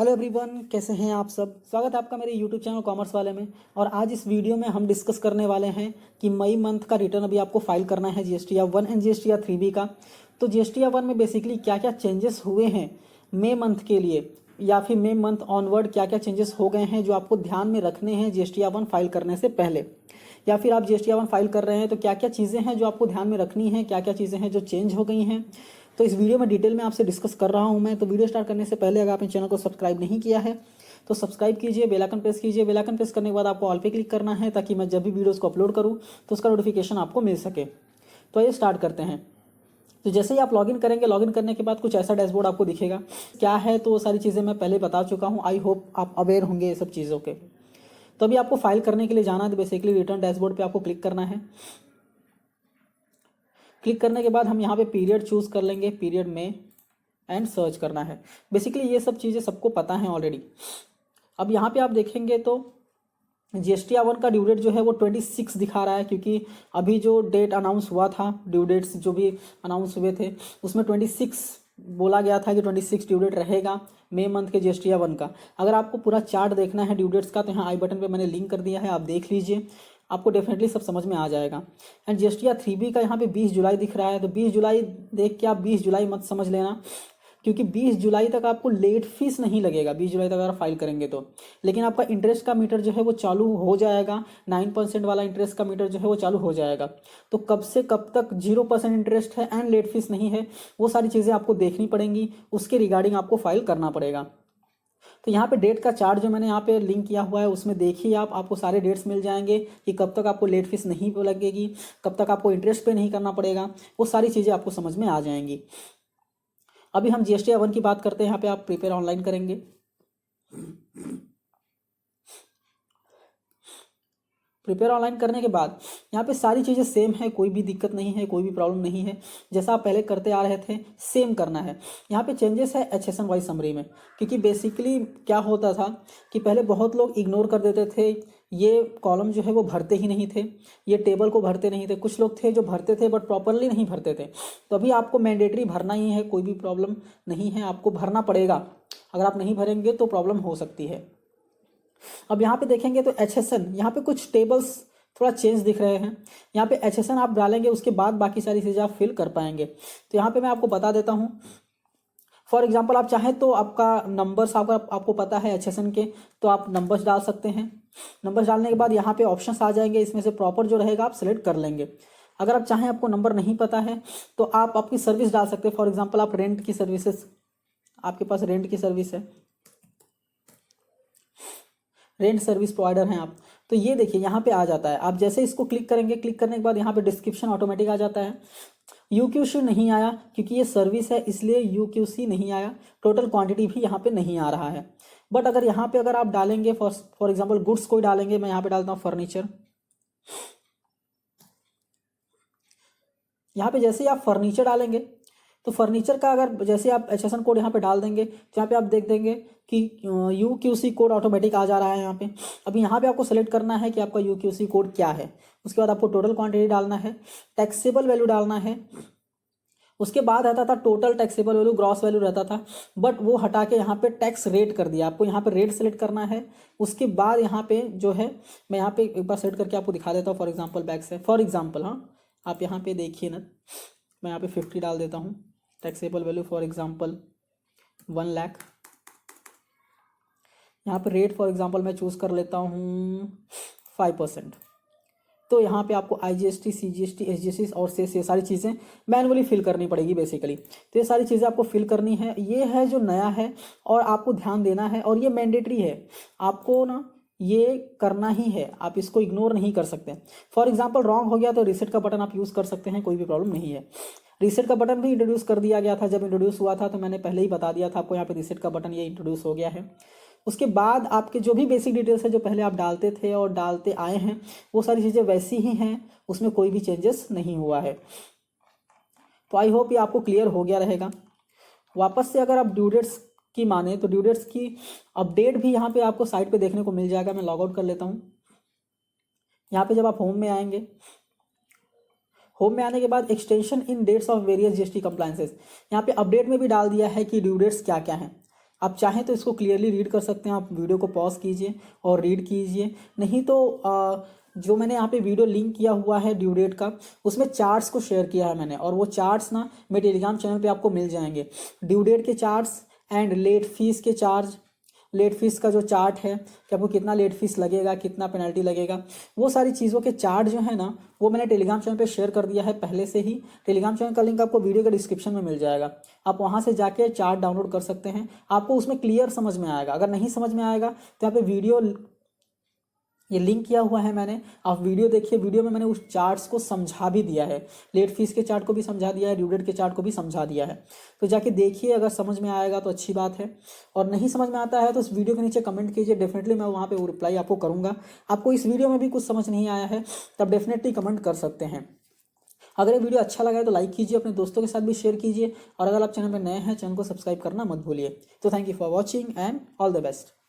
Hello everyone, कैसे हैं आप सब। स्वागत है आपका मेरे यूट्यूब चैनल कॉमर्स वाले में। और आज इस वीडियो में हम डिस्कस करने वाले हैं कि मई मंथ का रिटर्न अभी आपको फाइल करना है GSTR 1 एंड GSTR 3B का। तो GSTR 1 में बेसिकली क्या क्या चेंजेस हुए हैं मई मंथ के लिए, या फिर मई मंथ ऑनवर्ड क्या क्या चेंजेस हो गए हैं जो आपको ध्यान में रखने हैं GSTR 1 फाइल करने से पहले। या फिर आप GSTR 1 फाइल कर रहे हैं तो क्या क्या चीज़ें हैं जो आपको ध्यान में रखनी है, क्या क्या चीज़ें हैं जो चेंज हो गई हैं। तो इस वीडियो में डिटेल में आपसे डिस्कस कर रहा हूं मैं। तो वीडियो स्टार्ट करने से पहले अगर आपने चैनल को सब्सक्राइब नहीं किया है तो सब्सक्राइब कीजिए, बेल आइकन प्रेस कीजिए। बेल आइकन प्रेस करने के बाद आपको ऑल पे क्लिक करना है ताकि मैं जब भी वीडियोस को अपलोड करूं तो उसका नोटिफिकेशन आपको मिल सके। तो आइए स्टार्ट करते हैं। तो जैसे ही आप लॉगिन करेंगे, लॉगिन करने के बाद कुछ ऐसा डैशबोर्ड आपको दिखेगा। क्या है तो वो सारी चीज़ें मैं पहले बता चुका हूँ। आई होप आप अवेयर होंगे ये सब चीज़ों के। तो अभी आपको फाइल करने के लिए जाना है तो बेसिकली रिटर्न डैशबोर्ड पे आपको क्लिक करना है। क्लिक करने के बाद हम यहाँ पे पीरियड चूज़ कर लेंगे, पीरियड में एंड सर्च करना है। बेसिकली ये सब चीज़ें सबको पता है ऑलरेडी। अब यहाँ पे आप देखेंगे तो GSTR 1 का ड्यू डेट जो है वो 26 दिखा रहा है, क्योंकि अभी जो डेट अनाउंस हुआ था, ड्यू डेट्स जो भी अनाउंस हुए थे उसमें 26 बोला गया था कि 26 ड्यू डेट रहेगा मई मंथ के GSTR 1 का। अगर आपको पूरा चार्ट देखना है ड्यू डेट्स का तो यहाँ आई बटन पे मैंने लिंक कर दिया है, आप देख लीजिए, आपको डेफिनेटली सब समझ में आ जाएगा। एंड GSTR 3B का यहाँ पे 20 जुलाई दिख रहा है, तो 20 जुलाई देख के आप 20 जुलाई मत समझ लेना, क्योंकि 20 जुलाई तक आपको लेट फीस नहीं लगेगा। 20 जुलाई तक अगर फाइल करेंगे तो, लेकिन आपका इंटरेस्ट का मीटर जो है वो चालू हो जाएगा। 9% वाला इंटरेस्ट का मीटर जो है वो चालू हो जाएगा। तो कब से कब तक 0% इंटरेस्ट है एंड लेट फीस नहीं है, वो सारी चीज़ें आपको देखनी पड़ेंगी, उसके रिगार्डिंग आपको फाइल करना पड़ेगा। तो यहाँ पे डेट का चार्ट जो मैंने यहाँ पे लिंक किया हुआ है उसमें देखिए आप, आपको सारे डेट्स मिल जाएंगे कि कब तक आपको लेट फीस नहीं लगेगी, कब तक आपको इंटरेस्ट पे नहीं करना पड़ेगा, वो सारी चीज़ें आपको समझ में आ जाएंगी। अभी हम GSTR 1 की बात करते हैं। यहाँ पे आप प्रिपेयर ऑनलाइन करेंगे। प्रिपेयर ऑनलाइन करने के बाद यहाँ पे सारी चीज़ें सेम है, कोई भी दिक्कत नहीं है, कोई भी प्रॉब्लम नहीं है। जैसा आप पहले करते आ रहे थे सेम करना है। यहाँ पे चेंजेस है HSN वाइज समरी में, क्योंकि बेसिकली क्या होता था कि पहले बहुत लोग इग्नोर कर देते थे, ये कॉलम जो है वो भरते ही नहीं थे, ये टेबल को भरते नहीं थे। कुछ लोग थे जो भरते थे बट प्रॉपरली नहीं भरते थे। तो अभी आपको मैंडेटरी भरना ही है, कोई भी प्रॉब्लम नहीं है, आपको भरना पड़ेगा। अगर आप नहीं भरेंगे तो प्रॉब्लम हो सकती है। अब यहाँ पे देखेंगे तो HSN, यहाँ पे कुछ टेबल्स थोड़ा चेंज दिख रहे हैं। यहाँ पे HSN आप डालेंगे, उसके बाद बाकी सारी चीज़ें आप फिल कर पाएंगे। तो यहाँ पे मैं आपको बता देता हूँ। फॉर एग्जांपल आप चाहें तो आपका नंबर्स आपको पता है HSN के, तो आप नंबर्स डाल सकते हैं। नंबर्स डालने के बाद यहाँ पे ऑप्शंस आ जाएंगे, इसमें से प्रॉपर जो रहेगा आप सेलेक्ट कर लेंगे। अगर आप चाहें, आपको नंबर नहीं पता है तो आप आपकी सर्विस डाल सकते हैं। फॉर एग्जाम्पल आप रेंट की सर्विसेज, आपके पास रेंट की सर्विस है, रेंट सर्विस प्रोवाइडर हैं आप, तो ये देखिए यहाँ पे आ जाता है। आप जैसे इसको क्लिक करेंगे, क्लिक करने के बाद यहाँ पे डिस्क्रिप्शन ऑटोमेटिक आ जाता है। UQC नहीं आया क्योंकि ये सर्विस है, इसलिए UQC नहीं आया। टोटल क्वांटिटी भी यहाँ पे नहीं आ रहा है। बट अगर यहाँ पे अगर आप डालेंगे फॉर एग्जाम्पल गुड्स कोई डालेंगे, मैं यहाँ पे डालता हूँ फर्नीचर। यहाँ पे जैसे ही आप फर्नीचर डालेंगे तो फर्नीचर का अगर जैसे आप HSN कोड यहाँ पे डाल देंगे तो यहाँ पे आप देख देंगे कि UQC कोड ऑटोमेटिक आ जा रहा है यहाँ पे। अभी यहाँ पे आपको सेलेक्ट करना है कि आपका UQC कोड क्या है। उसके बाद आपको टोटल क्वांटिटी डालना है, टैक्सेबल वैल्यू डालना है। उसके बाद रहता था total taxable value, gross value रहता था, बट वो हटा के यहाँ पे टैक्स रेट कर दिया। आपको यहाँ पे रेट सेलेक्ट करना है। उसके बाद यहाँ पे जो है, मैं यहाँ पे एक बार सेलेक्ट करके आपको दिखा देता हूँ। फॉर एग्जाम्पल बैक से, फॉर एग्जाम्पल, हाँ आप यहाँ पे देखिए ना, मैं यहाँ पे 50 डाल देता हूँ। Taxable value for example 1 lakh. यहाँ पे रेट फॉर एग्जांपल मैं चूज़ कर लेता हूँ 5%। तो यहाँ पे आपको IGST, CGST, SGST और सेस, ये सारी चीज़ें मैनुअली फिल करनी पड़ेगी बेसिकली। तो ये सारी चीज़ें आपको फिल करनी है। ये है जो नया है और आपको ध्यान देना है, और ये मैंडेटरी है, आपको ना ये करना ही है, आप इसको इग्नोर नहीं कर सकते। फॉर एग्जाम्पल रॉन्ग हो गया तो रीसेट का बटन आप यूज़ कर सकते हैं, कोई भी प्रॉब्लम नहीं है। रीसेट का बटन भी इंट्रोड्यूस कर दिया गया था। जब इंट्रोड्यूस हुआ था तो मैंने पहले ही बता दिया था आपको, यहाँ पे रीसेट का बटन ये इंट्रोड्यूस हो गया है। उसके बाद आपके जो भी बेसिक डिटेल्स है जो पहले आप डालते थे और डालते आए हैं, वो सारी चीज़ें वैसी ही हैं, उसमें कोई भी चेंजेस नहीं हुआ है। तो आई होप ये आपको क्लियर हो गया रहेगा। वापस से अगर आप ड्यू डेट्स की माने तो ड्यू डेट्स की अपडेट भी यहाँ पे आपको साइट पे देखने को मिल जाएगा। मैं लॉग आउट कर लेता हूँ। यहाँ पे जब आप होम में आएंगे, होम में आने के बाद extension in dates of various GST compliances, यहाँ पे अपडेट में भी डाल दिया है कि ड्यू डेट्स क्या क्या हैं। आप चाहें तो इसको क्लियरली रीड कर सकते हैं, आप वीडियो को पॉज कीजिए और रीड कीजिए। नहीं तो जो मैंने यहाँ पे वीडियो लिंक किया हुआ है ड्यू डेट का, उसमें चार्ट्स को शेयर किया है मैंने, और वो चार्ट्स ना मेरे टेलीग्राम चैनल पे आपको मिल जाएंगे। ड्यू डेट के चार्ट्स एंड लेट फीस के चार्ज, लेट फीस का जो चार्ट है कि आपको कितना लेट फीस लगेगा, कितना पेनल्टी लगेगा, वो सारी चीज़ों के चार्ट जो है ना वो मैंने टेलीग्राम चैनल पे शेयर कर दिया है पहले से ही। टेलीग्राम चैनल का लिंक आपको वीडियो के डिस्क्रिप्शन में मिल जाएगा, आप वहाँ से जाके चार्ट डाउनलोड कर सकते हैं। आपको उसमें क्लियर समझ में आएगा। अगर नहीं समझ में आएगा तो यहाँ पे वीडियो ये लिंक किया हुआ है मैंने, आप वीडियो देखिए। वीडियो में मैंने उस चार्ट्स को समझा भी दिया है, लेट फीस के चार्ट को भी समझा दिया है, ड्यू डेट के चार्ट को भी समझा दिया है। तो जाके देखिए, अगर समझ में आएगा तो अच्छी बात है, और नहीं समझ में आता है तो इस वीडियो के नीचे कमेंट कीजिए, डेफिनेटली मैं वहाँ पे वो रिप्लाई आपको करूँगा। आपको इस वीडियो में भी कुछ समझ नहीं आया है तब डेफिनेटली कमेंट कर सकते हैं। अगर ये वीडियो अच्छा लगा है तो लाइक कीजिए, अपने दोस्तों के साथ भी शेयर कीजिए, और अगर आप चैनल पर नए हैं चैनल को सब्सक्राइब करना मत भूलिए। तो thank you for watching and all the best.